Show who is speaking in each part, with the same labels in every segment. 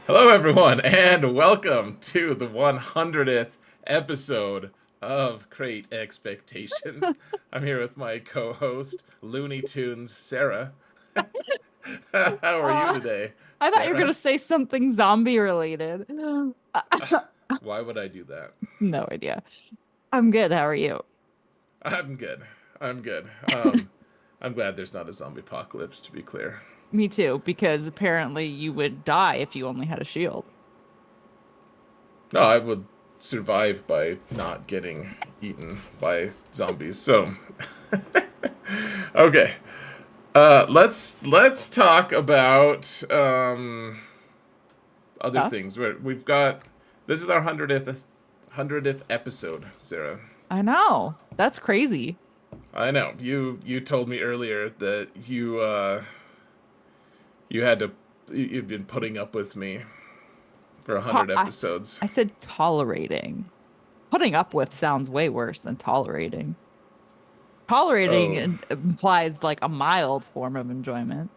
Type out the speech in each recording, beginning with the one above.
Speaker 1: Hello, everyone, and welcome to the 100th episode of Crate Expectations. I'm here with my co host, Looney Tunes Sarah. How are you
Speaker 2: Uh,
Speaker 1: today,
Speaker 2: I thought you were gonna
Speaker 1: Sarah?
Speaker 2: say something zombie related.
Speaker 1: Why would I do that?
Speaker 2: No idea. I'm good. How are you?
Speaker 1: I'm good. I'm good. I'm glad there's not a zombie apocalypse, to be clear.
Speaker 2: Me too, because apparently you would die if you only had a shield.
Speaker 1: No, I would survive by not getting eaten by zombies. So, okay. Let's talk about other
Speaker 2: Stuff.
Speaker 1: things. We've got this is our hundredth episode, Sarah.
Speaker 2: I know. That's crazy.
Speaker 1: I know you told me earlier that you had to you've been putting up with me for a
Speaker 2: To
Speaker 1: hundred
Speaker 2: I,
Speaker 1: episodes.
Speaker 2: I said tolerating. Putting up with sounds way worse than tolerating. Tolerating
Speaker 1: Oh,
Speaker 2: implies like a mild form of enjoyment.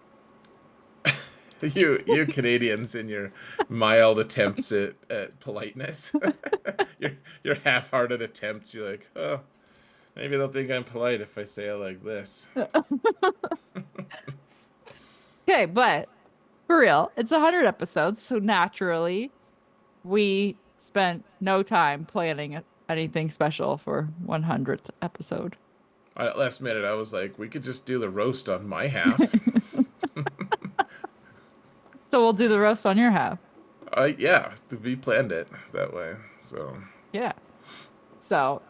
Speaker 1: you Canadians in your mild attempts at politeness, your your half-hearted attempts. You're like, oh, maybe they'll think I'm polite if I say it like this.
Speaker 2: Okay, but for real, it's 100 episodes, so naturally we spent no time planning anything special for 100th episode.
Speaker 1: Last minute, I was like, we could just do the roast on my half.
Speaker 2: So we'll do the roast on your half.
Speaker 1: Yeah, we planned it that way. So,
Speaker 2: Yeah. So,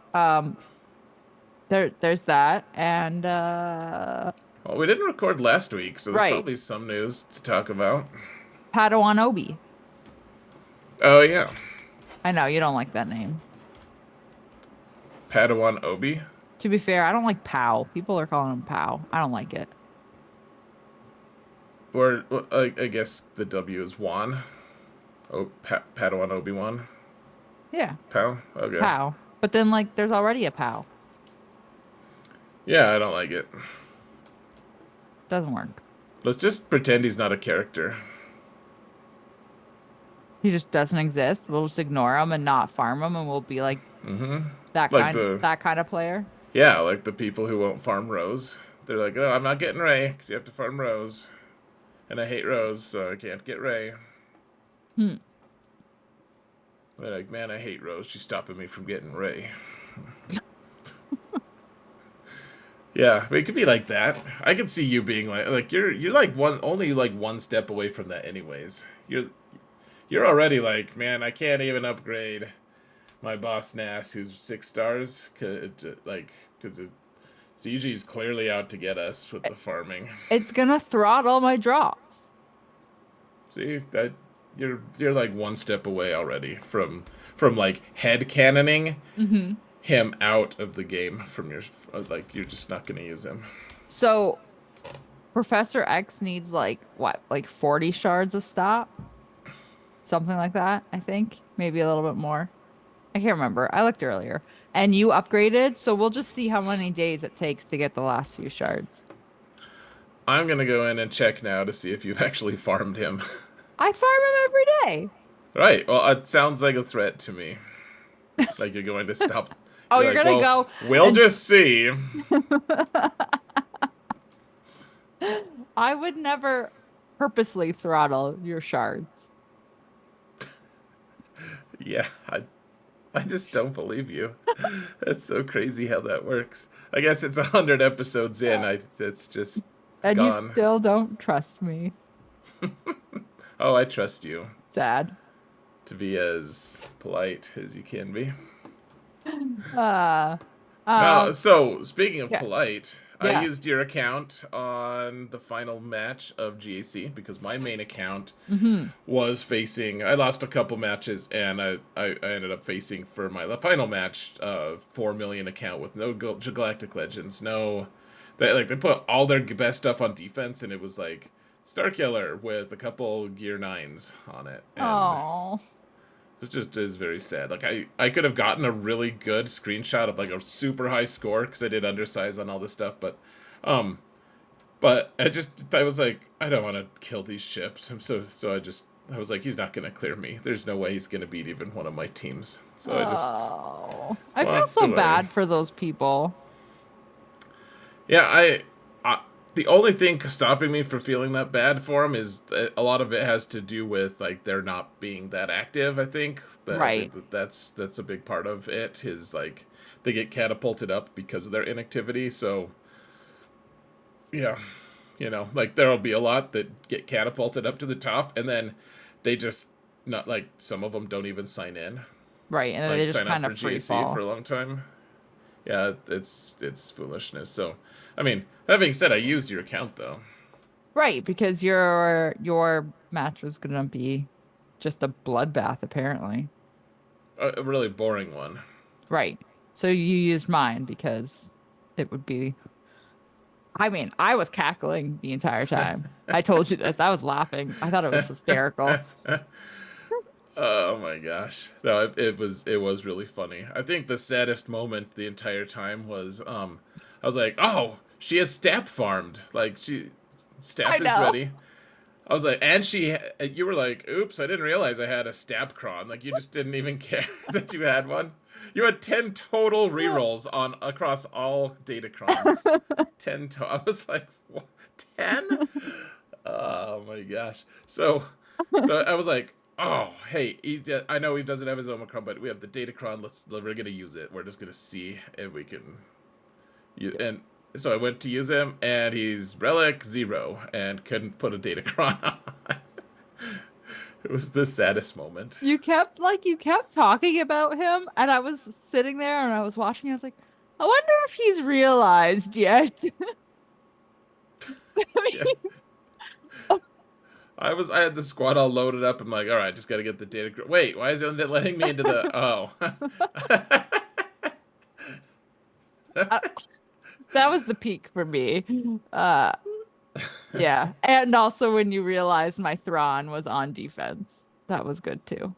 Speaker 2: there's that. And
Speaker 1: well, we didn't record last week, so there's
Speaker 2: right,
Speaker 1: probably some news to talk about.
Speaker 2: Padawan Obi.
Speaker 1: Oh yeah,
Speaker 2: I know you don't like that name.
Speaker 1: Padawan Obi,
Speaker 2: To be fair, I don't like Pow. People are calling him Pow. I don't like it.
Speaker 1: or well, I guess the W is Wan. Oh, Padawan Obi Wan.
Speaker 2: Yeah,
Speaker 1: Pow. Okay.
Speaker 2: Pow. But then like there's already a Pow.
Speaker 1: Yeah, I don't like it.
Speaker 2: Doesn't work.
Speaker 1: Let's just pretend he's not a character.
Speaker 2: He just doesn't exist. We'll just ignore him and not farm him, and we'll be like that
Speaker 1: Like
Speaker 2: kind
Speaker 1: the
Speaker 2: that kind of player.
Speaker 1: Yeah, like the people who won't farm Rose. They're like, oh, I'm not getting Ray because you have to farm Rose, and I hate Rose, so I can't get Ray.
Speaker 2: Hmm.
Speaker 1: They're like, man, I hate Rose. She's stopping me from getting Ray. Yeah, it could be like that. I could see you being like you're like only one step away from that, anyways. You're already like, man, I can't even upgrade my boss Nass, who's 6 stars, because ZG's clearly out to get us with the farming.
Speaker 2: It's gonna throttle my drops.
Speaker 1: See that you're like one step away already from like head cannoning
Speaker 2: Hmm.
Speaker 1: him out of the game from your like you're just not gonna use him.
Speaker 2: So Professor X needs like what, like 40 shards of stop? Something like that, I think. Maybe a little bit more. I can't remember. I looked earlier. And you upgraded, so we'll just see how many days it takes to get the last few shards.
Speaker 1: I'm gonna go in and check now to see if you've actually farmed him.
Speaker 2: I farm him every day.
Speaker 1: Right. Well, it sounds like a threat to me. Like you're going to stop.
Speaker 2: Oh,
Speaker 1: You're
Speaker 2: you're
Speaker 1: like,
Speaker 2: gonna
Speaker 1: well,
Speaker 2: go
Speaker 1: we'll
Speaker 2: and
Speaker 1: just see.
Speaker 2: I would never purposely throttle your shards.
Speaker 1: Yeah, I just don't believe you. That's so crazy how that works. I guess it's 100 episodes in. It's just
Speaker 2: And you
Speaker 1: gone.
Speaker 2: still don't trust me.
Speaker 1: Oh, I trust you
Speaker 2: Sad.
Speaker 1: to be as polite as you can be.
Speaker 2: Uh,
Speaker 1: Now,
Speaker 2: um,
Speaker 1: so speaking of
Speaker 2: yeah,
Speaker 1: polite, I
Speaker 2: yeah.
Speaker 1: used your account on the final match of GAC because my main account
Speaker 2: Hmm.
Speaker 1: was facing. I lost a couple matches, and I ended up facing for my final match, 4 million account with no Galactic Legends, no. They put all their best stuff on defense, and it was like Starkiller with a couple Gear 9s on it, and
Speaker 2: Oh,
Speaker 1: it just is very sad. Like I could have gotten a really good screenshot of like a super high score because I did undersize on all this stuff, um, but I was like, I don't want to kill these ships. So I just I was like, he's not gonna clear me. There's no way he's gonna beat even one of my teams. So I just
Speaker 2: Oh, I feel
Speaker 1: walked
Speaker 2: so
Speaker 1: away.
Speaker 2: bad for those people.
Speaker 1: Yeah, I the only thing stopping me from feeling that bad for him is that a lot of it has to do with like they're not being that active. I
Speaker 2: Right,
Speaker 1: think that's a big part of it. Is like they get catapulted up because of their inactivity. So yeah, like there'll be a lot that get catapulted up to the top, and then they just not like some of them don't even sign in,
Speaker 2: right, and then they
Speaker 1: like
Speaker 2: just
Speaker 1: sign up
Speaker 2: kind
Speaker 1: for
Speaker 2: of free
Speaker 1: GAC for
Speaker 2: fall.
Speaker 1: a long time. Yeah, it's foolishness. So, I mean, that being said, I used your account though.
Speaker 2: Right, because your match was gonna be just a bloodbath, apparently.
Speaker 1: A really boring one.
Speaker 2: Right. So you used mine because it would be. I mean, I was cackling the entire time. I told you this. I was laughing. I thought it was hysterical.
Speaker 1: Oh my gosh. No, it was really funny. I think the saddest moment the entire time was I was like, "Oh, she has Stap farmed. Like
Speaker 2: I
Speaker 1: Stap is
Speaker 2: know.
Speaker 1: ready." I was like, and you were like, "Oops, I didn't realize I had a Stap cron." Like you just didn't even care that you had one. You had 10 total rerolls on across all Datacrons. 10 I was like, what? 10? Oh my gosh. So I was like, oh, hey, I know he doesn't have his Omicron, but we have the Datacron. We're gonna use it. We're just gonna see if we can. And so I went to use him, and he's Relic 0, and couldn't put a Datacron on. It was the saddest moment.
Speaker 2: You kept talking about him, and I was sitting there and I was watching. I was like, I wonder if he's realized yet. I
Speaker 1: Yeah,
Speaker 2: mean,
Speaker 1: I had the squad all loaded up. I'm like, all right, just gotta get the Datacron. Wait, why is it letting me into the? Oh.
Speaker 2: I- that was the peak for me. Uh, yeah, and also when you realized my Thrawn was on defense, that was good too.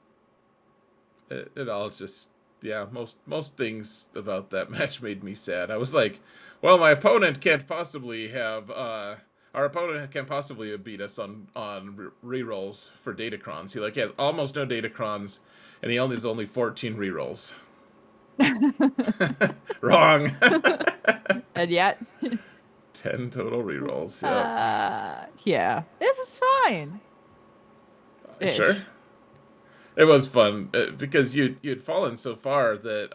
Speaker 1: It all just, yeah, most things about that match made me sad. I was like, well, my opponent can't possibly have our opponent can't possibly have beat us on rerolls for Datacrons. He has almost no Datacrons, and he only has only 14 rerolls. Wrong.
Speaker 2: And yet,
Speaker 1: 10 total rerolls. Yep.
Speaker 2: yeah, it was fine
Speaker 1: Sure.
Speaker 2: ish.
Speaker 1: It was fun because you'd fallen so far that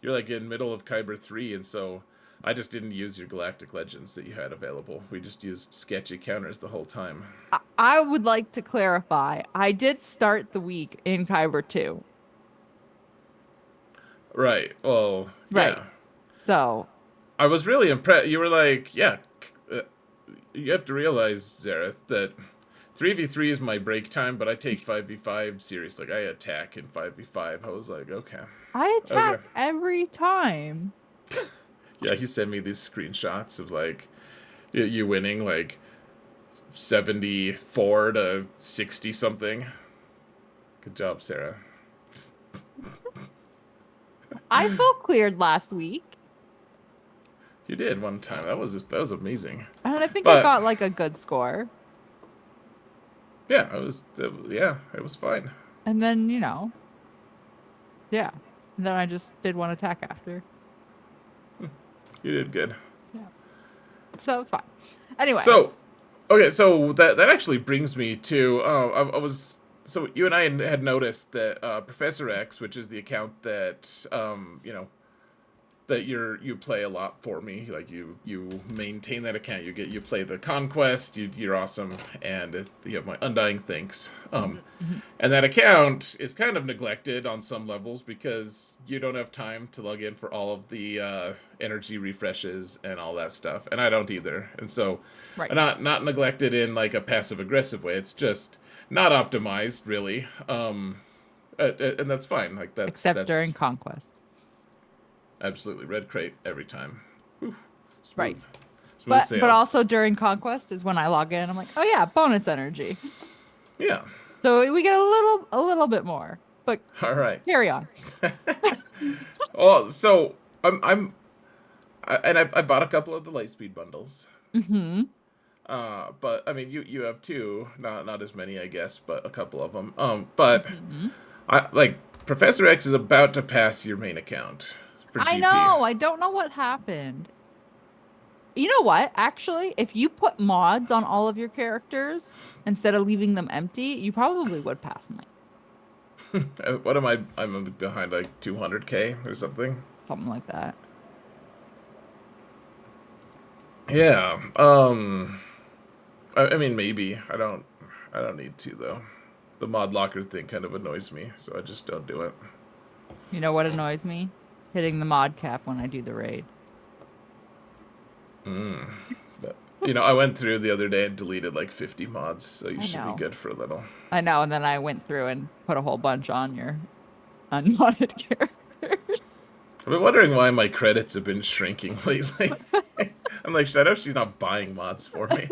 Speaker 1: you're like in middle of Kyber 3, and so I just didn't use your Galactic Legends that you had available. We just used sketchy counters the whole time.
Speaker 2: I would like to clarify. I did start the week in Kyber 2.
Speaker 1: Right. Well,
Speaker 2: Right.
Speaker 1: yeah.
Speaker 2: So,
Speaker 1: I was really impressed. You were like, yeah, uh, you have to realize, Zareth, that 3v3 is my break time, but I take 5v5 serious. Like, I attack in 5v5. I was like, okay.
Speaker 2: I
Speaker 1: Okay.
Speaker 2: attack every time.
Speaker 1: Yeah, he sent me these screenshots of, like, you winning, like, 74 to 60 something. Good job, Sarah.
Speaker 2: I full cleared last week,
Speaker 1: You did one time. That was amazing.
Speaker 2: and I think I
Speaker 1: But
Speaker 2: got like a good score.
Speaker 1: yeah, it was fine.
Speaker 2: And then, yeah. And then I just did one attack after.
Speaker 1: You did good.
Speaker 2: Yeah. So it's fine. Anyway.
Speaker 1: So, okay, so that actually brings me to I was so you and I had noticed that Professor X, which is the account that that you play a lot for me. Like you maintain that account. You play the conquest. You're awesome, and you have my undying thanks.
Speaker 2: Mhm, mhm.
Speaker 1: And that account is kind of neglected on some levels because you don't have time to log in for all of the energy refreshes and all that stuff, and I don't either. And so,
Speaker 2: Right.
Speaker 1: not neglected in like a passive aggressive way. It's just not optimized really. And that's fine. Like
Speaker 2: Except
Speaker 1: that's
Speaker 2: during Conquest.
Speaker 1: absolutely red crate every time. Whew,
Speaker 2: Right.
Speaker 1: smooth, smooth
Speaker 2: But
Speaker 1: sales.
Speaker 2: also during Conquest is when I log in. I'm like, oh yeah, bonus energy.
Speaker 1: Yeah.
Speaker 2: So we get a little bit more. But
Speaker 1: All right.
Speaker 2: carry on.
Speaker 1: Well, so and I bought a couple of the Lightspeed bundles.
Speaker 2: Hmm.
Speaker 1: But I mean, you have two, not as many, I guess, but a couple of them. But
Speaker 2: Hmm.
Speaker 1: I like Professor X is about to pass your main account for
Speaker 2: I
Speaker 1: GP.
Speaker 2: know. I don't know what happened. You know what? Actually, if you put mods on all of your characters instead of leaving them empty, you probably would pass mine.
Speaker 1: What am I? I'm behind like 200K or something.
Speaker 2: Something like that.
Speaker 1: Yeah. I mean, maybe I don't need to though. The mod locker thing kind of annoys me, so I just don't do it.
Speaker 2: You know what annoys me? Hitting the mod cap when I do the raid.
Speaker 1: But, I went through the other day and deleted like 50 mods, so you
Speaker 2: I
Speaker 1: should be
Speaker 2: know.
Speaker 1: good for a little.
Speaker 2: I know. And then I went through and put a whole bunch on your unmodded characters.
Speaker 1: I've been wondering why my credits have been shrinking lately. I'm like, I know she's not buying mods for me.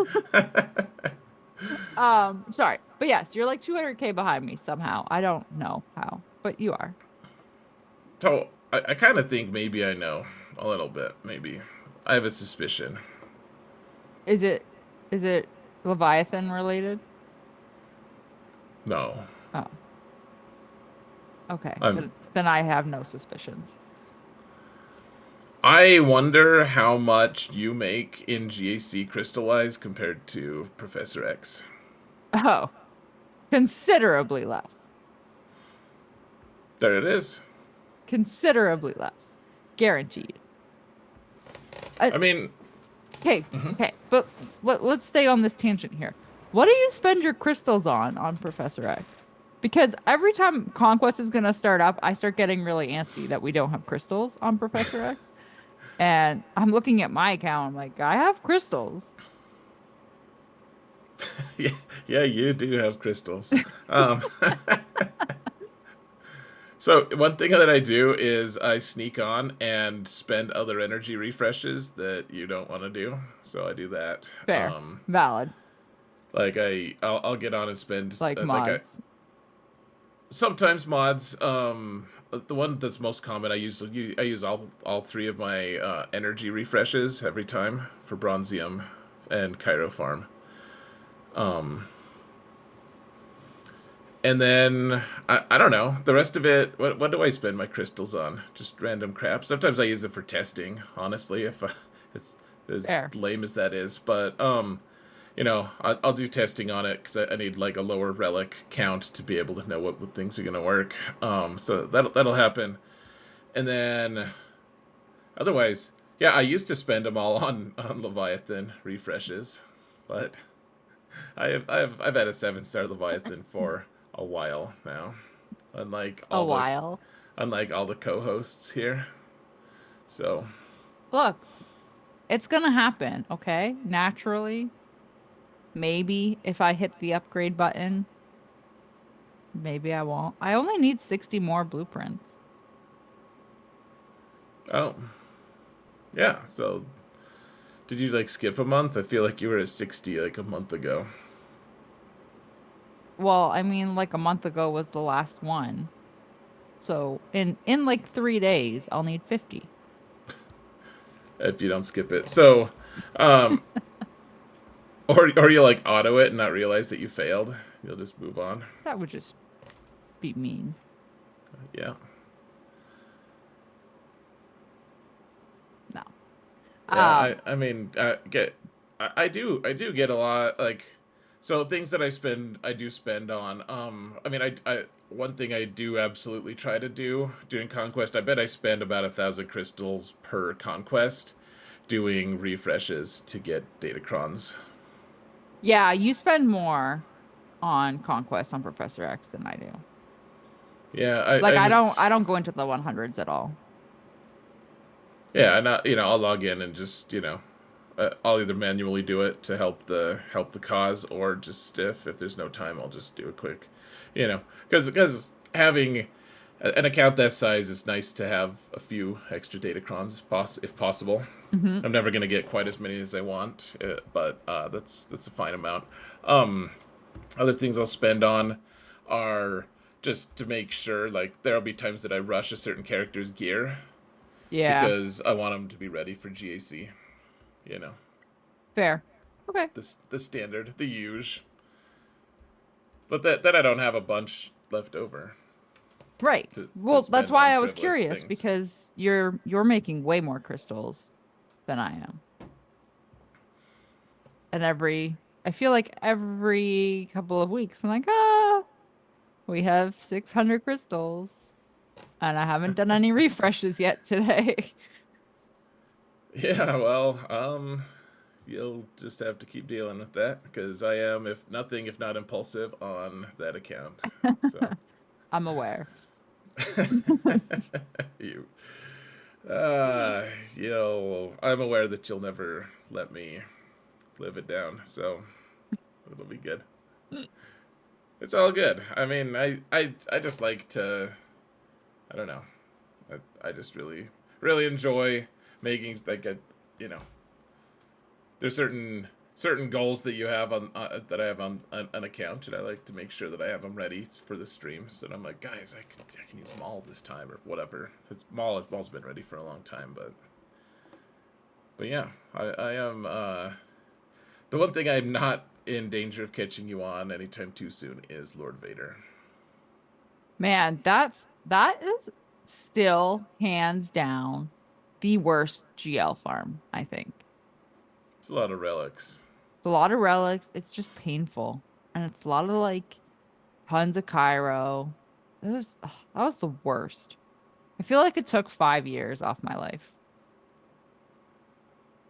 Speaker 2: Sorry. But yes, you're like 200K behind me somehow. I don't know how, but you are.
Speaker 1: So I kind of think maybe I know a little bit. Maybe I have a suspicion.
Speaker 2: Is it is it Leviathan related?
Speaker 1: No,
Speaker 2: Oh, okay.
Speaker 1: I'm.
Speaker 2: Then I have no suspicions.
Speaker 1: I wonder how much you make in GAC Crystal Wise compared to Professor X.
Speaker 2: Oh, considerably less.
Speaker 1: There it is.
Speaker 2: Considerably less. Guaranteed. Uh,
Speaker 1: I mean,
Speaker 2: okay, okay. But let's stay on this tangent here. What do you spend your crystals on Professor X? Because every time Conquest is gonna start up, I start getting really antsy that we don't have crystals on Professor X. And I'm looking at my account. I'm like, I have crystals.
Speaker 1: yeah, yeah, you do have crystals. Um, so one thing that I do is I sneak on and spend other energy refreshes that you don't want to do. So I do that.
Speaker 2: Fair, valid,
Speaker 1: Like I'll get on and spend
Speaker 2: like
Speaker 1: like I
Speaker 2: mods.
Speaker 1: sometimes mods. The one that's most common I use all three of my energy refreshes every time for Bronzium and Cairo Farm. And then I don't know the rest of it. What do I spend my crystals on? Just random crap. Sometimes I use it for testing. Honestly, if it's as
Speaker 2: Fair.
Speaker 1: lame as that is, but I'll do testing on it because I need like a lower relic count to be able to know what things are gonna work. So that'll happen, and then otherwise, yeah, I used to spend them all on Leviathan refreshes, but I've had a 7-star Leviathan for a while now. Unlike
Speaker 2: A
Speaker 1: all the
Speaker 2: while.
Speaker 1: unlike all the co-hosts here. So
Speaker 2: Look, it's gonna happen, okay? Naturally. Maybe if I hit the upgrade button, maybe I won't. I only need 60 more blueprints.
Speaker 1: oh yeah. So did you like skip a month? I feel like you were at 60 like a month ago.
Speaker 2: Well, I mean, like a month ago was the last one. So in like 3 days, I'll need 50.
Speaker 1: If you don't skip it. So um or you like auto it and not realize that you failed. You'll just move on.
Speaker 2: That would just be mean.
Speaker 1: Yeah.
Speaker 2: No.
Speaker 1: Yeah,
Speaker 2: Um,
Speaker 1: I mean, I do get a lot like, so things that I do spend on. I mean, I one thing I do absolutely try to do during conquest. I bet I spend about 1,000 crystals per conquest doing refreshes to get datacrons.
Speaker 2: yeah, you spend more on Conquest on Professor X than I do.
Speaker 1: Yeah,
Speaker 2: Like
Speaker 1: I
Speaker 2: I
Speaker 1: just
Speaker 2: don't go into the 100s at all.
Speaker 1: yeah, and I'll log in and just I'll either manually do it to help the cause, or just if there's no time, I'll just do a quick, because having an account that size is nice to have a few extra datacrons if possible.
Speaker 2: Hmm.
Speaker 1: I'm never gonna get quite as many as I want, but that's a fine amount. Other things I'll spend on are just to make sure, like there'll be times that I rush a certain character's gear
Speaker 2: Yeah,
Speaker 1: because I want them to be ready for GAC. You know.
Speaker 2: fair. Okay.
Speaker 1: The standard, the huge. But that I don't have a bunch left over
Speaker 2: Right.
Speaker 1: to
Speaker 2: Well, that's
Speaker 1: spend
Speaker 2: why
Speaker 1: on
Speaker 2: I was
Speaker 1: frivolous
Speaker 2: curious
Speaker 1: things.
Speaker 2: because you're making way more crystals than I am. And I feel like every couple of weeks I'm like, we have 600 crystals and I haven't done any refreshes yet today.
Speaker 1: Yeah, well, you'll just have to keep dealing with that because I am, if nothing, if not impulsive on that account. So,
Speaker 2: I'm aware.
Speaker 1: you, uh, I'm aware that you'll never let me live it down. So it'll be good. It's all good. I mean, I just like to, I don't know. I just really enjoy making like a, you know, there's certain goals that you have on that I have on an account, and I like to make sure that I have them ready for the stream. So I'm like, guys, I can use Maul this time or whatever. Maul's been ready for a long time, but yeah, I am. The one thing I'm not in danger of catching you on anytime too soon is Lord Vader.
Speaker 2: Man, that is still hands down the worst GL farm, I think.
Speaker 1: It's a lot of relics.
Speaker 2: It's a lot of relics. It's just painful. And it's a lot of like tons of Cairo. That was the worst. I feel like it took 5 years off my life.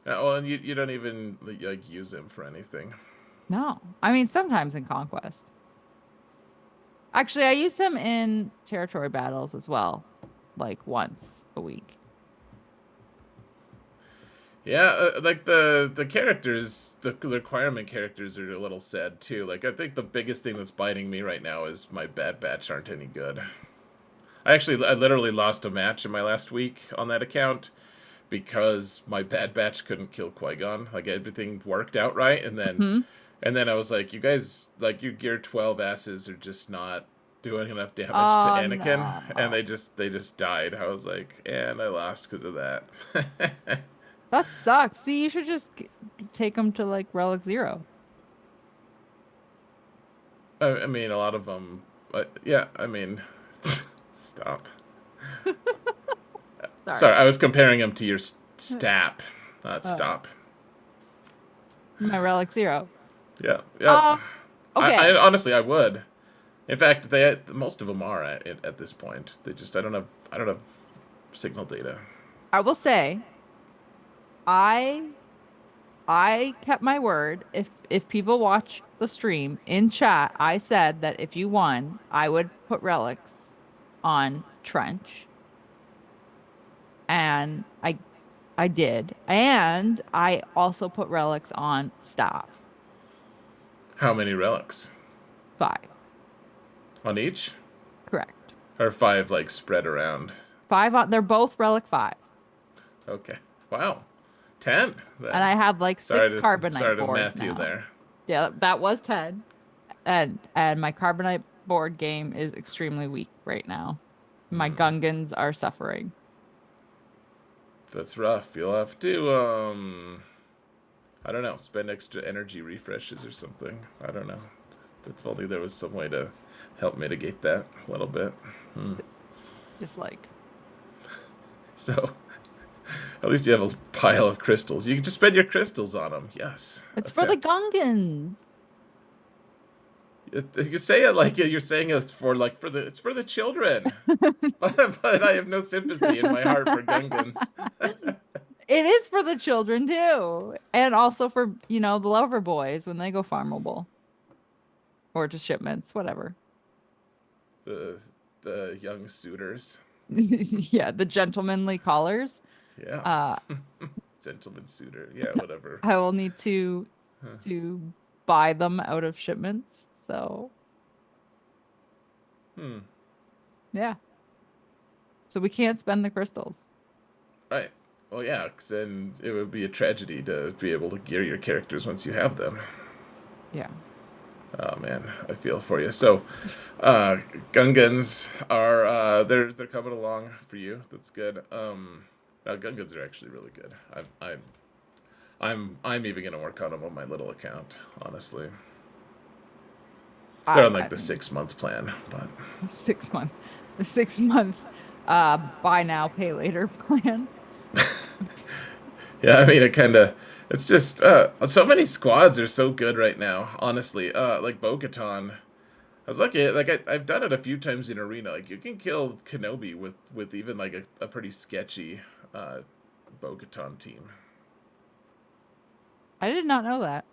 Speaker 1: Well, and you don't even like use him for anything.
Speaker 2: No. I mean, sometimes in Conquest. Actually, I use him in territory battles as well, like once a week.
Speaker 1: Yeah, like the characters, the requirement characters are a little sad too. Like I think the biggest thing that's biting me right now is my Bad Batch aren't any good. I literally lost a match in my last week on that account because my Bad Batch couldn't kill Qui-Gon. Like everything worked out right,
Speaker 2: Hmm.
Speaker 1: and then I was like, you guys, like your Gear 12 asses are just not doing enough damage to
Speaker 2: Oh
Speaker 1: Anakin, and
Speaker 2: no.
Speaker 1: they just died. I was like, and I lost because of that.
Speaker 2: That sucks. See, you should just take him to like Relic Zero.
Speaker 1: I mean, a lot of them. But yeah, I mean, stop.
Speaker 2: Sorry.
Speaker 1: Sorry, I was comparing them to your stap, not
Speaker 2: Oh,
Speaker 1: stop.
Speaker 2: my Relic Zero.
Speaker 1: Yeah, yep.
Speaker 2: Uh, okay.
Speaker 1: I honestly, I would. In fact, most of them are at this point. They just I don't have signal data.
Speaker 2: I will say I I kept my word. If people watch the stream in chat, I said that if you won, I would put relics on Trench. And I did. And I also put relics on Stop.
Speaker 1: How many relics
Speaker 2: 5.
Speaker 1: on each?
Speaker 2: Correct.
Speaker 1: Or five like spread around?
Speaker 2: 5 on they're both relic 5.
Speaker 1: Okay. Wow. 10
Speaker 2: And
Speaker 1: then.
Speaker 2: I have like 6 carbonite
Speaker 1: Sorry to
Speaker 2: boards
Speaker 1: math you
Speaker 2: now.
Speaker 1: there.
Speaker 2: Yeah, that was 10. And my carbonite board game is extremely weak right now. My Gungans are suffering.
Speaker 1: That's rough. You'll have to I don't know, spend extra energy refreshes or something. I don't know. If only there was some way to help mitigate that a little bit.
Speaker 2: Just like
Speaker 1: So, at least you have a pile of crystals. You can just spend your crystals on them. Yes.
Speaker 2: it's for
Speaker 1: Okay.
Speaker 2: the Gungans.
Speaker 1: You say it like you're saying it's for the children. But I have no sympathy in my heart for Gungans.
Speaker 2: It is for the children too. And also for, the lover boys when they go farmable. Or just shipments, whatever.
Speaker 1: the the young suitors.
Speaker 2: Yeah, the gentlemanly callers.
Speaker 1: Yeah.
Speaker 2: Uh,
Speaker 1: Gentleman suitor. Yeah, whatever.
Speaker 2: I will need to buy them out of shipments. So
Speaker 1: Hmm.
Speaker 2: yeah. So we can't spend the crystals.
Speaker 1: Right. Well, yeah, because then it would be a tragedy to be able to gear your characters once you have them.
Speaker 2: Yeah.
Speaker 1: Oh man, I feel for you. So, Gungans are they're coming along for you. That's good. Now Gungans are actually really good. I'm even gonna work on them on my little account. Honestly, they're on
Speaker 2: I
Speaker 1: like the
Speaker 2: mean,
Speaker 1: 6 month plan, but
Speaker 2: 6 months, the 6 month buy now, pay later plan.
Speaker 1: yeah, I mean it's just so many squads are so good right now. Honestly, like Bo-Katan. I was lucky, like I've done it a few times in arena. Like you can kill Kenobi with even like a pretty sketchy uh, Bo-Katan team.
Speaker 2: I did not know that.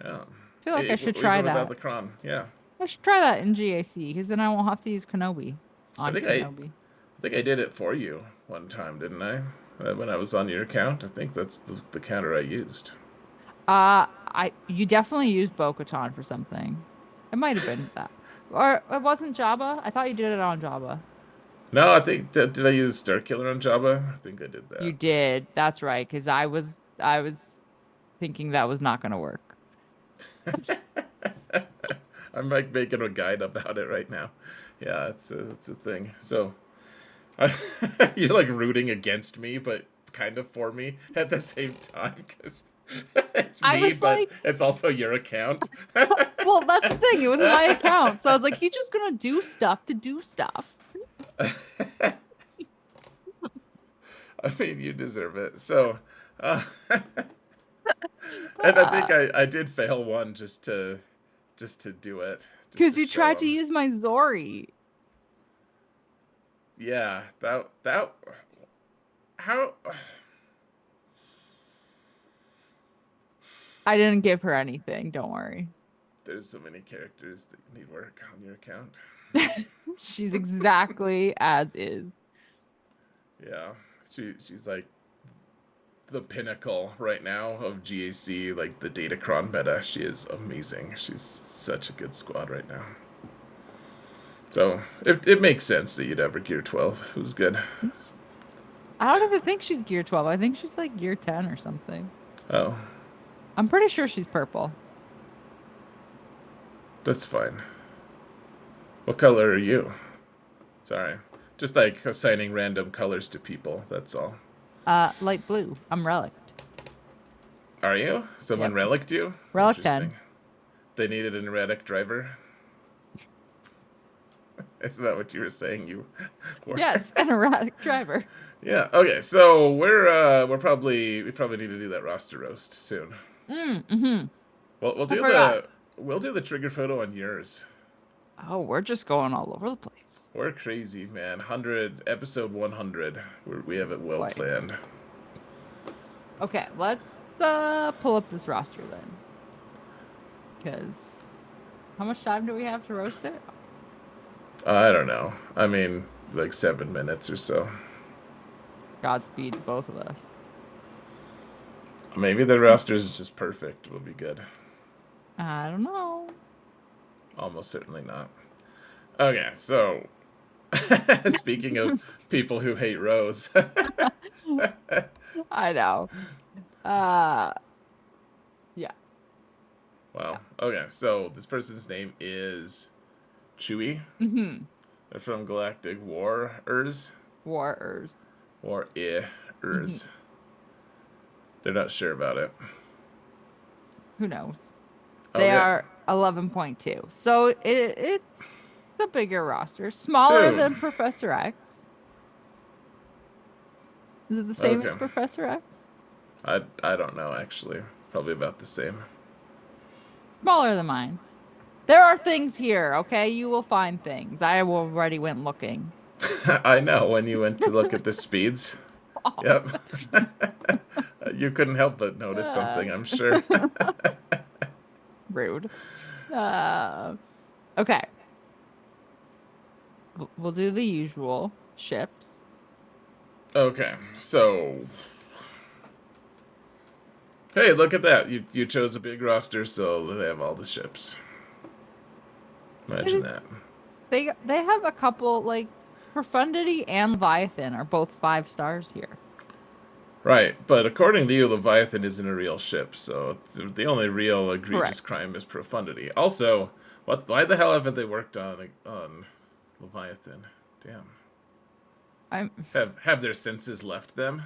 Speaker 1: Yeah,
Speaker 2: I feel like I should try
Speaker 1: even without
Speaker 2: that.
Speaker 1: the Kron. Yeah,
Speaker 2: I should try that in GAC because then I won't have to use Kenobi
Speaker 1: I
Speaker 2: on
Speaker 1: think I
Speaker 2: Kenobi.
Speaker 1: I think I did it for you one time, didn't I? When I was on your account, I think that's the counter I used.
Speaker 2: I you definitely used Bo-Katan for something. It might have been that, or it wasn't Jabba. I thought you did it on Jabba.
Speaker 1: No, I think did I use Star Killer on Jabba? I think I did
Speaker 2: You
Speaker 1: that.
Speaker 2: did. That's right. Because I was thinking that was not going to work.
Speaker 1: I'm like making a guide about it right now. Yeah, it's a thing. So you're like rooting against me, but kind of for me at the same time because it's
Speaker 2: I
Speaker 1: me,
Speaker 2: was
Speaker 1: but
Speaker 2: like,
Speaker 1: it's also your account.
Speaker 2: well, that's the thing. It was my account, so I was like, he's just gonna do stuff to do stuff.
Speaker 1: I mean, you deserve it. So, uh, and I think
Speaker 2: Uh,
Speaker 1: I did fail one just to do it, just
Speaker 2: because
Speaker 1: to
Speaker 2: you
Speaker 1: show
Speaker 2: tried to
Speaker 1: him.
Speaker 2: use my Zori.
Speaker 1: Yeah, that how
Speaker 2: I didn't give her anything. Don't worry.
Speaker 1: there's so many characters that need work on your account.
Speaker 2: She's exactly as is.
Speaker 1: Yeah, she's like the pinnacle right now of GAC, like the Datacron meta. She is amazing. She's such a good squad right now. So it makes sense that you'd have her gear 12. It was good.
Speaker 2: I don't even think she's gear 12. I think she's like gear 10 or something.
Speaker 1: Oh,
Speaker 2: I'm pretty sure she's purple.
Speaker 1: that's fine. What color are you? Sorry. Just like assigning random colors to people, that's all.
Speaker 2: Light blue. I'm relict.
Speaker 1: Are you? Someone
Speaker 2: Yep.
Speaker 1: relicked you?
Speaker 2: Relic 10.
Speaker 1: Interesting. They needed an erratic driver. Isn't that what you were saying you were?
Speaker 2: Yes, an erratic driver.
Speaker 1: Yeah. Okay. So we probably need to do that roster roast soon.
Speaker 2: Mm-hmm.
Speaker 1: Well, we'll
Speaker 2: I
Speaker 1: do
Speaker 2: forgot.
Speaker 1: the trigger photo on yours.
Speaker 2: Oh, we're just going all over the place.
Speaker 1: We're crazy, man. 100 episode 100. We have it well
Speaker 2: Boy.
Speaker 1: planned.
Speaker 2: Okay, let's pull up this roster then. Because how much time do we have to roast it?
Speaker 1: I don't know. I mean, like 7 minutes or so.
Speaker 2: Godspeed to both of us.
Speaker 1: Maybe the roster is just perfect. We'll be good.
Speaker 2: I don't know.
Speaker 1: Almost certainly not. Okay, so speaking of people who hate Rose.
Speaker 2: I know. Uh, yeah.
Speaker 1: Wow. Okay, so this person's name is Chewy.
Speaker 2: Mm-hmm.
Speaker 1: They're from Galactic Warriors.
Speaker 2: Warriors. Mm-hmm.
Speaker 1: Warriors. They're not sure about it.
Speaker 2: Who knows? They
Speaker 1: Okay.
Speaker 2: are 11.2. So it's a bigger roster, smaller
Speaker 1: Dude.
Speaker 2: than Professor X. Is it the same as
Speaker 1: Okay.
Speaker 2: Professor X?
Speaker 1: I don't know actually. Probably about the same.
Speaker 2: Smaller than mine. There are things here, okay? You will find things. I already went looking.
Speaker 1: I know when you went to look at the speeds. Yep. You couldn't help but notice
Speaker 2: Uh,
Speaker 1: something, I'm sure.
Speaker 2: rude. Uh, okay. We'll do the usual ships.
Speaker 1: Okay, so hey, look at that. You chose a big roster, so they have all the ships. Imagine that.
Speaker 2: They have a couple like Profundity and Leviathan are both 5 stars here.
Speaker 1: Right, but according to you, Leviathan isn't a real ship, so the only real egregious
Speaker 2: Correct.
Speaker 1: crime is profundity. Also, what? Why the hell haven't they worked on Leviathan? Damn.
Speaker 2: I'm
Speaker 1: Have their senses left them?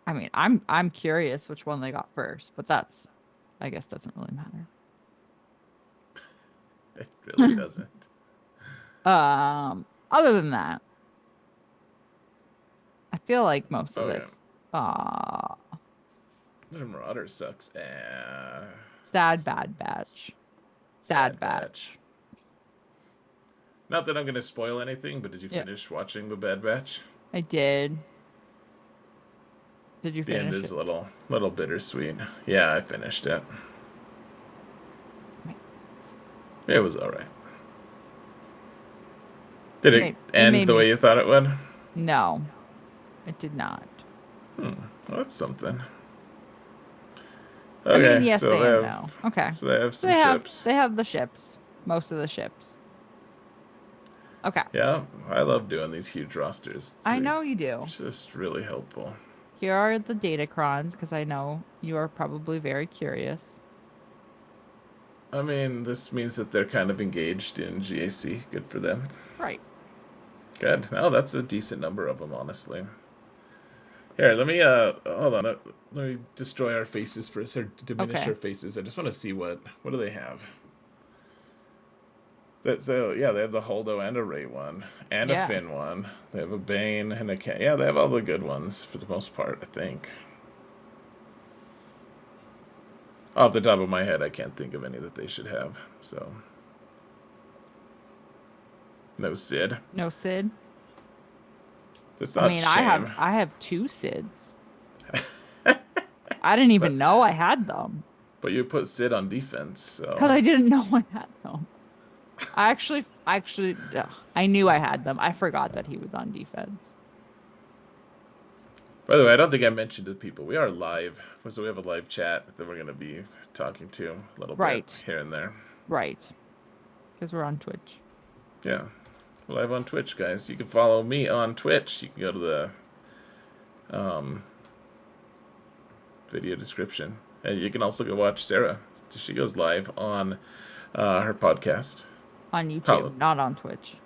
Speaker 2: I mean, I'm curious which one they got first, but that's, I guess, doesn't really
Speaker 1: It really doesn't.
Speaker 2: matter. Other than that, I feel like most of
Speaker 1: Oh yeah,
Speaker 2: this, uh,
Speaker 1: the Marauder sucks.
Speaker 2: sad bad batch, sad
Speaker 1: Sad Batch.
Speaker 2: batch.
Speaker 1: Not that I'm gonna spoil anything, but did you
Speaker 2: Yeah,
Speaker 1: finish watching The Bad Batch?
Speaker 2: I did. Did you
Speaker 1: The end
Speaker 2: finish
Speaker 1: is
Speaker 2: it?
Speaker 1: a little bittersweet. Yeah, I finished it. It was all right. Did it
Speaker 2: It
Speaker 1: end
Speaker 2: made
Speaker 1: the
Speaker 2: me
Speaker 1: way you thought it would?
Speaker 2: no, it did not.
Speaker 1: Well, that's something.
Speaker 2: I mean,
Speaker 1: Okay,
Speaker 2: yes and no. Okay.
Speaker 1: so they have
Speaker 2: So
Speaker 1: some ships.
Speaker 2: they have the ships, most of the ships. Okay.
Speaker 1: Yeah, I love doing these huge rosters.
Speaker 2: I know you do.
Speaker 1: It's just really helpful.
Speaker 2: Here are the datacrons because I know you are probably very curious.
Speaker 1: I mean, this means that they're kind of engaged in GAC. Good for them.
Speaker 2: Right.
Speaker 1: Good. No, that's a decent number of them, honestly. Here, let me hold on. Let me destroy our faces first, or diminish
Speaker 2: Okay.
Speaker 1: our faces. I just want to see what do they have. So yeah, they have the Holdo and a Ray one, and a
Speaker 2: Yeah.
Speaker 1: Finn one. They have a Bane and a Ken. Yeah, they have all the good ones for the most part, I think. Off the top of my head, I can't think of any that they should have. So, no Sid.
Speaker 2: No Sid.
Speaker 1: That's
Speaker 2: I
Speaker 1: not
Speaker 2: mean,
Speaker 1: shame.
Speaker 2: I have two Sids. I didn't even
Speaker 1: But
Speaker 2: know I had them
Speaker 1: but you put Sid on defense,
Speaker 2: because
Speaker 1: so
Speaker 2: I didn't know I had them. Ugh, I knew I had them. I forgot that he was on defense.
Speaker 1: by the way, I don't think I mentioned to people we are live, so we have a live chat that we're going to be talking to a little bit
Speaker 2: Right.
Speaker 1: here and there.
Speaker 2: Right. Because we're on Twitch.
Speaker 1: Yeah, we're live on Twitch, guys. You can follow me on Twitch. You can go to the video description, and you can also go watch Sarah. She goes live on her podcast.
Speaker 2: On YouTube,
Speaker 1: Probably
Speaker 2: not on Twitch.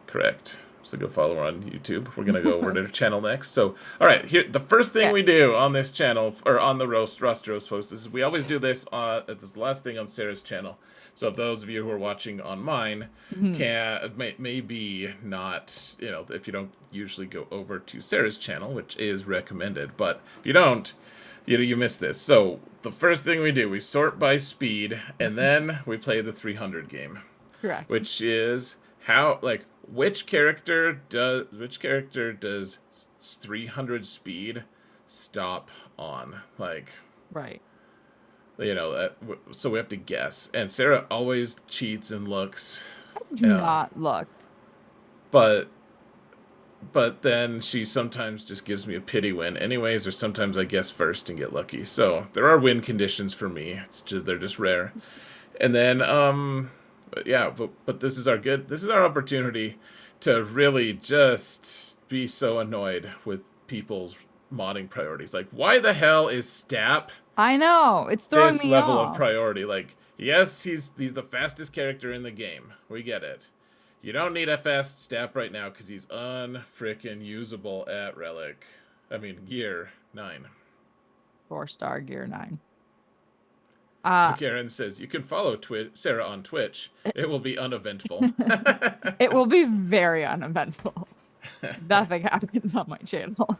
Speaker 1: correct. So go follow her on YouTube. We're gonna go over to her channel next. So, all right, here the first thing
Speaker 2: Yeah.
Speaker 1: we do on this channel or on the roast folks is we always do this. This is the last thing on Sarah's channel. So if those of you who are watching on mine maybe not, if you don't usually go over to Sarah's channel, which is recommended, but if you don't, you miss this. So the first thing we do, we sort by speed, and then we play the 300 game,
Speaker 2: Correct.
Speaker 1: which is how which character does 300 speed stop on,
Speaker 2: Right.
Speaker 1: so we have to guess, and Sarah always cheats and looks,
Speaker 2: Do not look.
Speaker 1: but then she sometimes just gives me a pity win anyways, or sometimes I guess first and get lucky. So there are win conditions for me. They're just rare. And then but this is our opportunity to really just be so annoyed with people's modding priorities. Like, why the hell is Stap
Speaker 2: I know. It's throwing
Speaker 1: this
Speaker 2: me
Speaker 1: level of
Speaker 2: off.
Speaker 1: priority? Like, yes, he's the fastest character in the game. We get it. You don't need a fast Stap right now because he's unfrickin' usable at Gear 9.
Speaker 2: 4-star Gear 9.
Speaker 1: Karen says, you can follow Sarah on Twitch. It will be uneventful.
Speaker 2: It will be very uneventful. Nothing happens on my channel.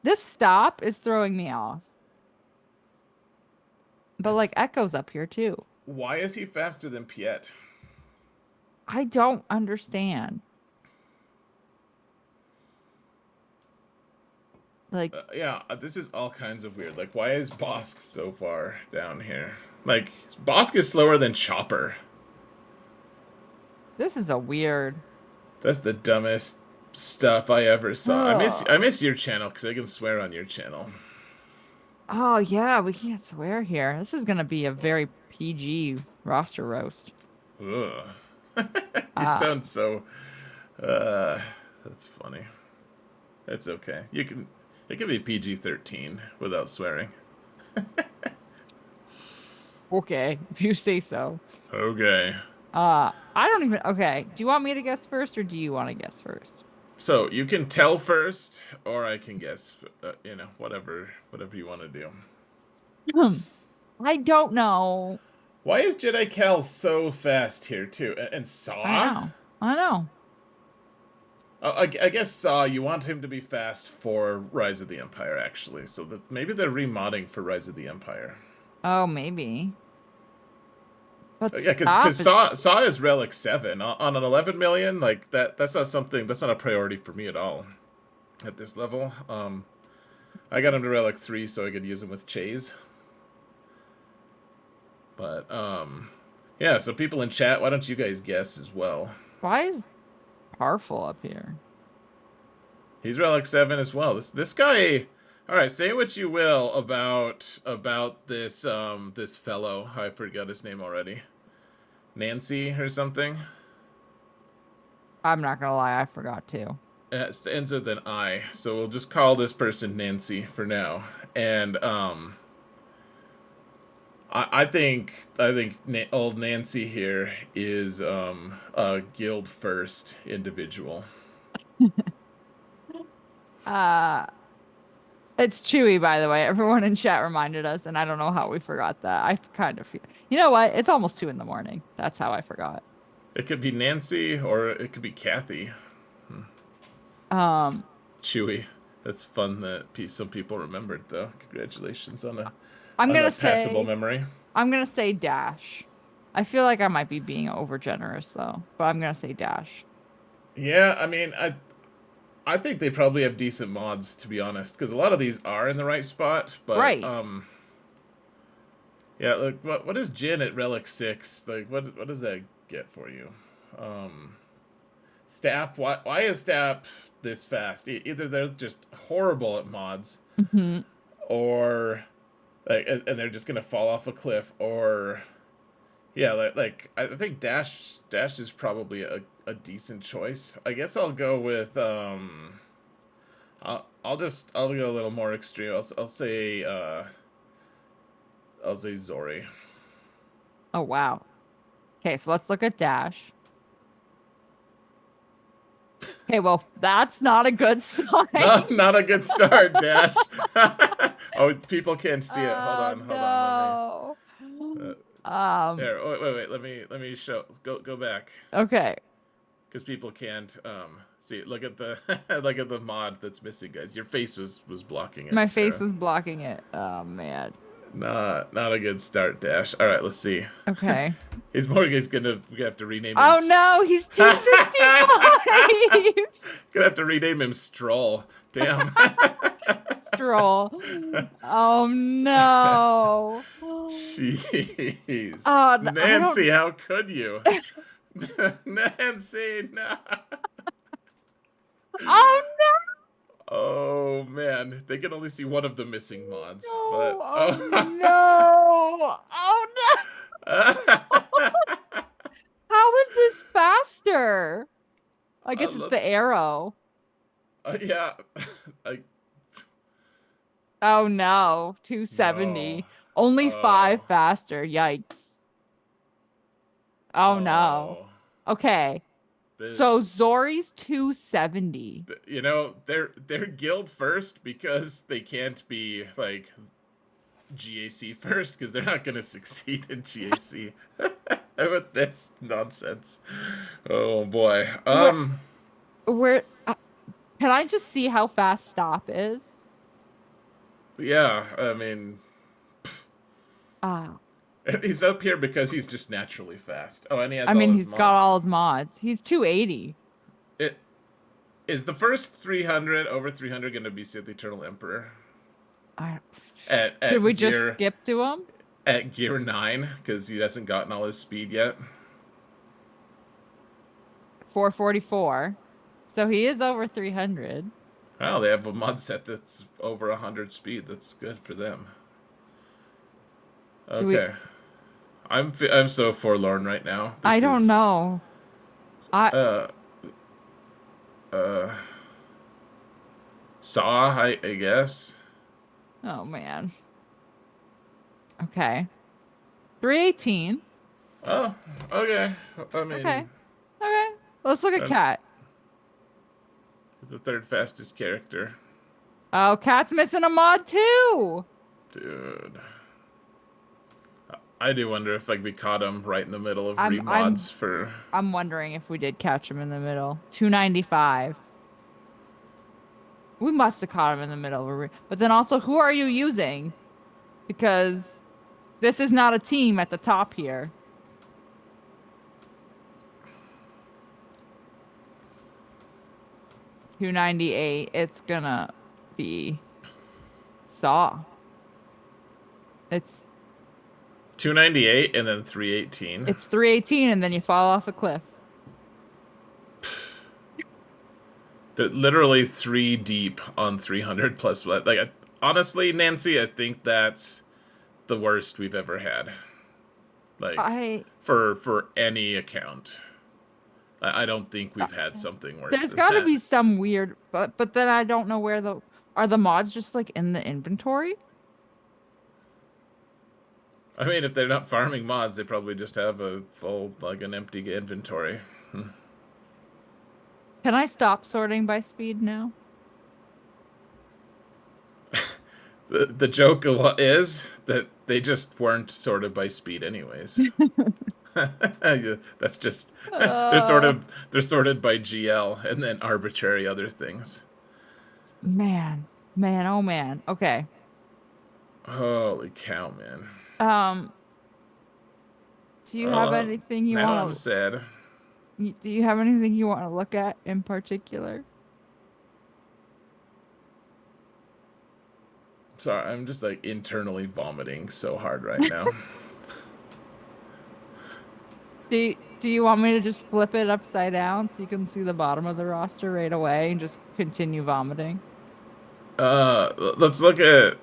Speaker 2: This stop is throwing me off. But Echo's up here too.
Speaker 1: Why is he faster than Piet?
Speaker 2: I don't understand.
Speaker 1: This is all kinds of weird. Like, why is Bosk so far down here? Like, Bosk is slower than Chopper.
Speaker 2: This is a weird.
Speaker 1: That's the dumbest stuff I ever saw.
Speaker 2: Ugh.
Speaker 1: I miss your channel because I can swear on your channel.
Speaker 2: Oh yeah, we can't swear here. This is gonna be a very PG roster roast.
Speaker 1: Ugh. You sound so. That's funny. It's okay. It can be PG-13 without swearing.
Speaker 2: Okay, if you say so.
Speaker 1: Okay.
Speaker 2: I don't even. Okay, do you want me to guess first or do you want to guess first?
Speaker 1: So you can tell first, or I can guess. Whatever you want to do.
Speaker 2: I don't know.
Speaker 1: Why is Jedi Cal so fast here too? And
Speaker 2: I
Speaker 1: Saw?
Speaker 2: know. I know.
Speaker 1: I guess Saw. You want him to be fast for Rise of the Empire, actually. So that maybe they're remodding for Rise of the Empire.
Speaker 2: Oh, maybe. But
Speaker 1: Yeah,
Speaker 2: stop
Speaker 1: because
Speaker 2: is
Speaker 1: Saw is Relic 7 on an 11 million. Like that's not something. That's not a priority for me at all at this level. I got him to Relic 3 so I could use him with Chase. But yeah. So people in chat, why don't you guys guess as well?
Speaker 2: why is Parful up here?
Speaker 1: He's Relic 7 as well. This guy. All right, say what you will about this fellow. I forgot his name already. Nancy or something.
Speaker 2: I'm not gonna lie, I forgot to.
Speaker 1: It ends with an I, so we'll just call this person Nancy for now. And I think old Nancy here is a guild first individual.
Speaker 2: Uh it's Chewy, by the way. Everyone in chat reminded us, and I don't know how we forgot that. I kind of feel, you know what? It's almost 2 in the morning. That's how I forgot.
Speaker 1: It could be Nancy or it could be Kathy.
Speaker 2: Um,
Speaker 1: Chewy. That's fun that some people remembered though. Congratulations on
Speaker 2: I'm
Speaker 1: on
Speaker 2: gonna
Speaker 1: that passable
Speaker 2: say,
Speaker 1: memory.
Speaker 2: I'm gonna say Dash. I feel like I might be being over generous though, but I'm gonna say Dash.
Speaker 1: Yeah, I mean, I think they probably have decent mods, to be honest, because a lot of these are in the right spot. But
Speaker 2: Right.
Speaker 1: yeah, like what is Jin at Relic 6? Like what does that get for you? Stap, why is Stap this fast? Either they're just horrible at mods,
Speaker 2: Hmm.
Speaker 1: or like and they're just gonna fall off a cliff, or yeah, like I think Dash is probably a decent choice. I guess I'll go with I'll go a little more extreme. I'll say Zori.
Speaker 2: Oh wow. Okay, so let's look at Dash. Okay, well, that's not a good sign.
Speaker 1: Not a good start, Dash. Oh, people can't see it. Hold on.
Speaker 2: No.
Speaker 1: There. Wait. Let me show. Go back.
Speaker 2: Okay.
Speaker 1: Because people can't see it. Look at the look at the mod that's missing, guys. Your face was blocking it.
Speaker 2: My face
Speaker 1: Sarah.
Speaker 2: was blocking it. Oh man.
Speaker 1: Not a good start, Dash. All right, let's see.
Speaker 2: Okay.
Speaker 1: He's gonna we have to rename him.
Speaker 2: Oh no, he's 265.
Speaker 1: Gonna have to rename him Stroll. Damn.
Speaker 2: Stroll. Oh no.
Speaker 1: Jeez.
Speaker 2: Oh,
Speaker 1: Nancy, how could you? Nancy, no.
Speaker 2: Oh
Speaker 1: Oh man, they can only see one of the missing mods.
Speaker 2: no.
Speaker 1: But
Speaker 2: Oh no. Oh no. How is this faster? I guess it's the
Speaker 1: let's-
Speaker 2: arrow.
Speaker 1: yeah. I,
Speaker 2: Oh no. 270.
Speaker 1: No.
Speaker 2: Only 5
Speaker 1: Oh.
Speaker 2: faster. Yikes. Oh no. Okay.
Speaker 1: The-
Speaker 2: So Zori's 270.
Speaker 1: you know, they're guild first because they can't be like GAC first because they're not gonna succeed in GAC. With this nonsense. Oh boy.
Speaker 2: Where can I just see how fast Stop is?
Speaker 1: Yeah, I mean,
Speaker 2: Ah.
Speaker 1: he's up here because he's just naturally fast. Oh, and he has
Speaker 2: I mean,
Speaker 1: all his
Speaker 2: he's got
Speaker 1: mods.
Speaker 2: all his mods. He's 280.
Speaker 1: It is the first 300 over 300 going to be Sith Eternal Emperor at
Speaker 2: Should we just
Speaker 1: gear,
Speaker 2: skip to him?
Speaker 1: at gear 9 because he hasn't gotten all his speed yet.
Speaker 2: 444. So he is over 300.
Speaker 1: Oh, they have a mod set that's over 100 speed. That's good for them.
Speaker 2: Do we-
Speaker 1: Okay. I'm so forlorn right now.
Speaker 2: I don't know.
Speaker 1: Saw, I guess.
Speaker 2: Oh man. Okay. 318.
Speaker 1: Oh, okay. I mean,
Speaker 2: Okay. Okay. Let's look at Cat.
Speaker 1: the third fastest character.
Speaker 2: Oh, Cat's missing a mod too.
Speaker 1: Dude. I do wonder if like we caught him right in the middle of
Speaker 2: I'm I'm
Speaker 1: remods for.
Speaker 2: I'm wondering if we did catch him in the middle. 295. We must have caught him in the middle of but then also, who are you using? Because this is not a team at the top here. 298. It's gonna be Saw. It's
Speaker 1: 298 and then 318.
Speaker 2: it's 318 and then you fall off a cliff.
Speaker 1: They're literally 3 deep on 300 plus. Like, honestly, Nancy, I think that's the worst we've ever had. Like, for any account. I don't think we've had something worse
Speaker 2: There's
Speaker 1: than
Speaker 2: got to
Speaker 1: that.
Speaker 2: be some weird, but then I don't know where are the mods just like in the inventory?
Speaker 1: I mean, if they're not farming mods, they probably just have a full, like, an empty inventory.
Speaker 2: Can I stop sorting by speed now?
Speaker 1: The joke is that they just weren't sorted by speed anyways. That's just they're sorted by GL and then arbitrary other things.
Speaker 2: Man, oh man. Okay.
Speaker 1: Holy cow, man.
Speaker 2: Um, do you have
Speaker 1: Oh,
Speaker 2: anything you
Speaker 1: now I'm
Speaker 2: want
Speaker 1: sad.
Speaker 2: to do you have anything you want to look at in particular?
Speaker 1: Sorry, I'm just like internally vomiting so hard right now.
Speaker 2: Do you want me to just flip it upside down so you can see the bottom of the roster right away and just continue vomiting?
Speaker 1: Let's look at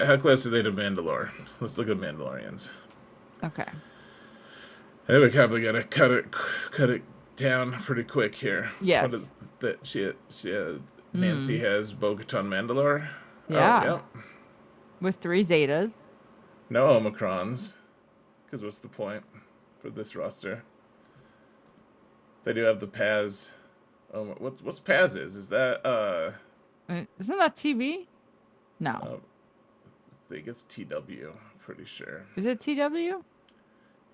Speaker 1: how close are they to Mandalore? Let's look at Mandalorians.
Speaker 2: Okay.
Speaker 1: I think we probably gotta cut it down pretty quick here.
Speaker 2: Yes.
Speaker 1: What is that? Nancy has Bo-Katan Mandalore.
Speaker 2: Yeah.
Speaker 1: Oh, yep.
Speaker 2: With 3 Zetas.
Speaker 1: No Omicrons. Because what's the point for this roster? They do have the Paz. What's Paz is? Is that
Speaker 2: Isn't that TV? No.
Speaker 1: I think it's TW. Pretty sure.
Speaker 2: Is it TW?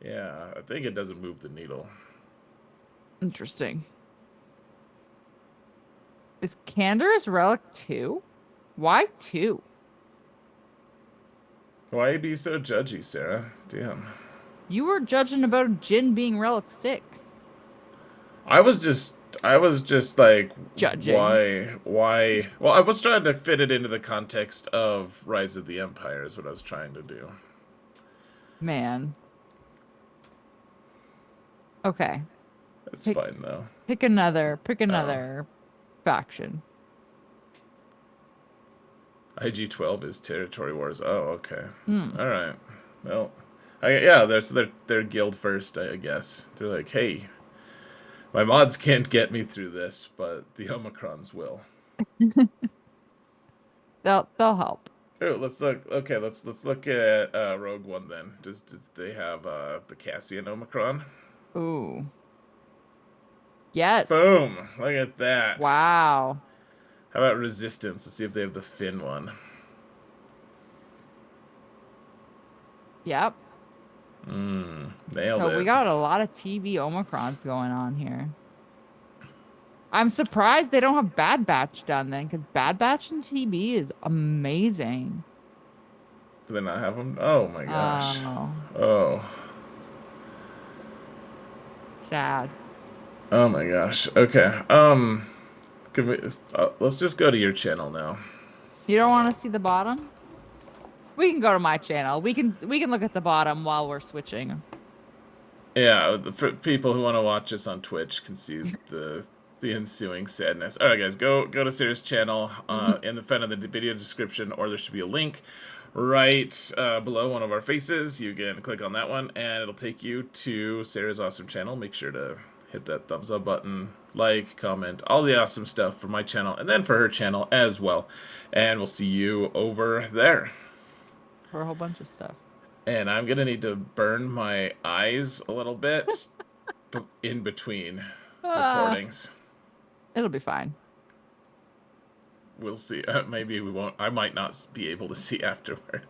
Speaker 1: Yeah, I think it doesn't move the needle.
Speaker 2: Interesting. Is Canderous Relic 2? Why 2?
Speaker 1: Why be so judgy, Sarah? Damn.
Speaker 2: You were judging about Jin being Relic 6.
Speaker 1: I was just like
Speaker 2: Judging.
Speaker 1: Why? Well, I was trying to fit it into the context of Rise of the Empire is what I was trying to do.
Speaker 2: Man. Okay.
Speaker 1: It's fine though.
Speaker 2: Pick another faction.
Speaker 1: IG-12 is Territory Wars. Oh, okay. All right. Well, yeah, they're guild first, I guess. They're like, hey, my mods can't get me through this, but the Omicrons will.
Speaker 2: They'll help.
Speaker 1: Oh, let's look. Okay, let's look at Rogue One then. Does they have the Cassian Omicron?
Speaker 2: Ooh. Yes.
Speaker 1: Boom! Look at that.
Speaker 2: Wow.
Speaker 1: How about Resistance? Let's see if they have the Finn one.
Speaker 2: Yep.
Speaker 1: Nailed it.
Speaker 2: So we got a lot of TV Omicrons going on here. I'm surprised they don't have Bad Batch done then, because Bad Batch and TB is amazing.
Speaker 1: Do they not have them? Oh my gosh.
Speaker 2: Oh.
Speaker 1: Oh.
Speaker 2: Sad.
Speaker 1: Oh my gosh. Okay. Can we? Let's just go to your channel now.
Speaker 2: You don't want to see the bottom? We can go to my channel. We can look at the bottom while we're switching.
Speaker 1: Yeah, for people who want to watch us on Twitch can see the ensuing sadness. All right, guys, go to Sarah's channel in the front of the video description, or there should be a link right below one of our faces. You can click on that one, and it'll take you to Sarah's awesome channel. Make sure to hit that thumbs up button, like, comment, all the awesome stuff for my channel, and then for her channel as well. And we'll see you over there.
Speaker 2: For a whole bunch of stuff.
Speaker 1: And I'm gonna need to burn my eyes a little bit in between recordings.
Speaker 2: It'll be fine.
Speaker 1: we'll see. Maybe we won't. I might not be able to see afterward.